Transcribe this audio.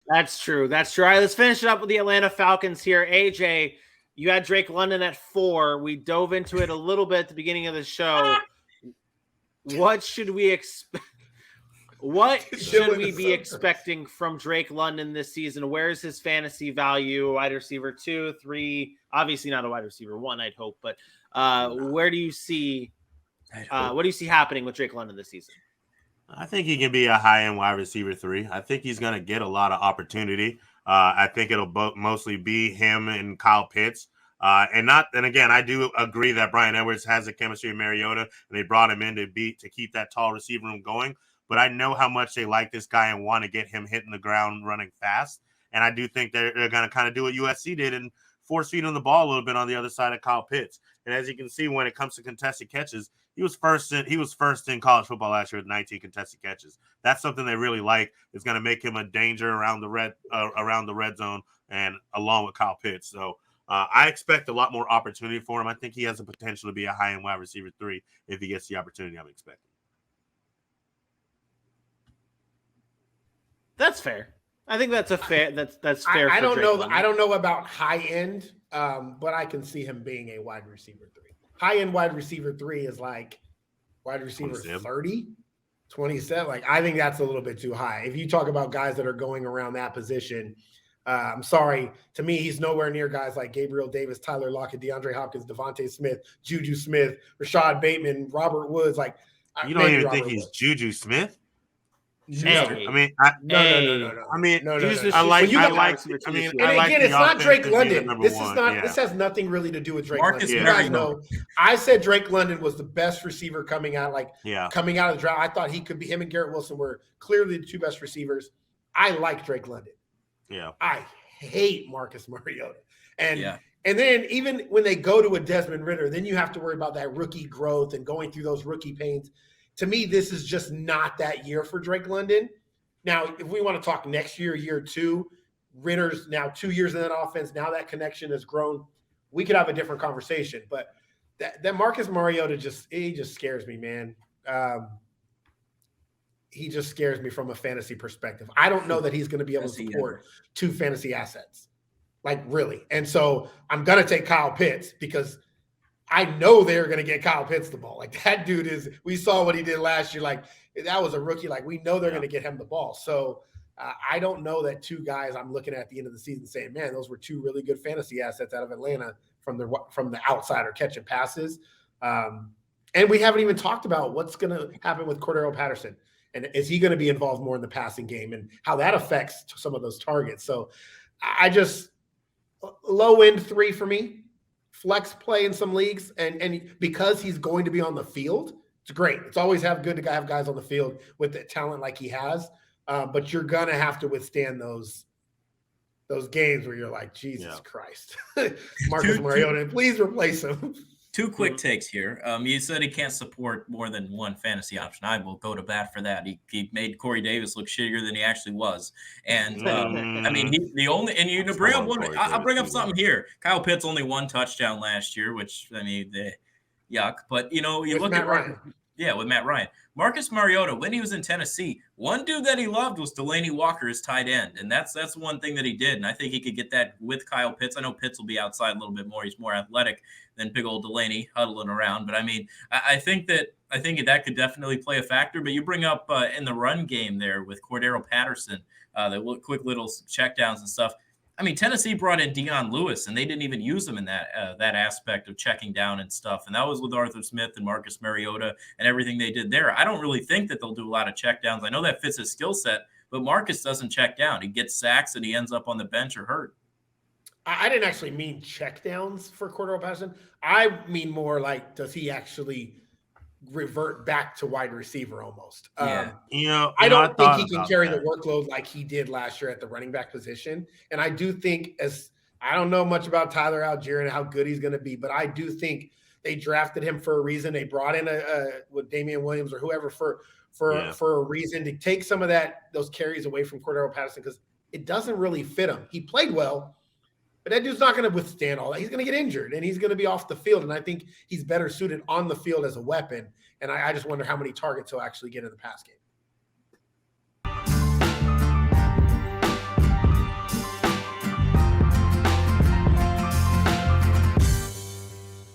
That's true. That's true. All right, let's finish it up with the Atlanta Falcons here. AJ, you had Drake London at 4. We dove into it a little bit at the beginning of the show. What should we expect? What should we be expecting from Drake London this season? Where's his fantasy value? Wide receiver 2, 3, obviously not a wide receiver 1, I'd hope, but where do you see what do you see happening with Drake London this season? I think he can be a high-end wide receiver 3. I think he's going to get a lot of opportunity. I think it'll mostly be him and Kyle Pitts. And again, I do agree that Bryan Edwards has a chemistry with Mariota, and they brought him in to keep that tall receiver room going. But I know how much they like this guy and want to get him hitting the ground running fast. And I do think they're going to kind of do what USC did and force feed him the ball a little bit on the other side of Kyle Pitts. And as you can see, when it comes to contested catches, he was first in college football last year with 19 contested catches. That's something they really like. It's going to make him a danger around the red zone and along with Kyle Pitts. So I expect a lot more opportunity for him. I think he has the potential to be a high-end wide receiver 3 if he gets the opportunity I'm expecting. That's fair. I think that's fair. That's fair. I don't know. I don't know about high end, but I can see him being a wide receiver 3. High end wide receiver 3 is like wide receiver 30, 27. Like I think that's a little bit too high. If you talk about guys that are going around that position, I'm sorry. To me, he's nowhere near guys like Gabriel Davis, Tyler Lockett, DeAndre Hopkins, Devontae Smith, Juju Smith, Rashad Bateman, Robert Woods. Like you don't even think he's Juju Smith? No. I mean, no. I mean, I like. And again, it's not Drake London. This is not. Yeah. This has nothing really to do with Drake London. You guys know, I said Drake London was the best receiver coming out of the draft. I thought he could be. Him and Garrett Wilson were clearly the 2 best receivers. I like Drake London. Yeah. I hate Marcus Mariota. And then even when they go to a Desmond Ridder, then you have to worry about that rookie growth and going through those rookie pains. To me, this is just not that year for Drake London. Now, if we want to talk next year, year 2, Ritter's now 2 years in that offense. Now that connection has grown. We could have a different conversation. But that Marcus Mariota just scares me, man. He just scares me from a fantasy perspective. I don't know that he's going to be able to support 2 fantasy assets, like really. And so I'm going to take Kyle Pitts because I know they're going to get Kyle Pitts the ball. Like that dude we saw what he did last year. Like that was a rookie. Like we know they're going to get him the ball. So I don't know that 2 guys I'm looking at the end of the season saying, man, those were 2 really good fantasy assets out of Atlanta from the outsider catching passes. And we haven't even talked about what's going to happen with Cordarrelle Patterson. And is he going to be involved more in the passing game and how that affects some of those targets? So I just low end 3 for me. Flex play in some leagues, and because he's going to be on the field, it's great. It's always good to have guys on the field with the talent like he has, but you're gonna have to withstand those games where you're like, Jesus Christ, Marcus Mariota, please replace him. 2 quick takes here. You said he can't support more than 1 fantasy option. I will go to bat for that. He made Corey Davis look shittier than he actually was. And I mean, bring up one. I'll bring up something here. Kyle Pitts only 1 touchdown last year, which I mean, yuck. But you look at Ryan. Yeah, with Matt Ryan. Marcus Mariota, when he was in Tennessee, one dude that he loved was Delanie Walker, his tight end. And that's one thing that he did. And I think he could get that with Kyle Pitts. I know Pitts will be outside a little bit more. He's more athletic than big old Delanie huddling around. But I mean, I think that could definitely play a factor. But you bring up in the run game there with Cordarrelle Patterson, the quick little checkdowns and stuff. I mean, Tennessee brought in Dion Lewis, and they didn't even use him in that aspect of checking down and stuff. And that was with Arthur Smith and Marcus Mariota and everything they did there. I don't really think that they'll do a lot of checkdowns. I know that fits his skill set, but Marcus doesn't check down. He gets sacks, and he ends up on the bench or hurt. I didn't actually mean checkdowns for Cordarrelle Patterson. I mean more like, does he actually revert back to wide receiver almost? I don't think he can carry the workload like he did last year at the running back position. And I do think, as I don't know much about Tyler Algier and how good he's going to be, but I do think they drafted him for a reason. They brought in with Damian Williams or whoever for a reason to take some of those carries away from Cordarrelle Patterson because it doesn't really fit him. He played well, but that dude's not going to withstand all that. He's going to get injured, and he's going to be off the field. And I think he's better suited on the field as a weapon. And I just wonder how many targets he'll actually get in the pass game.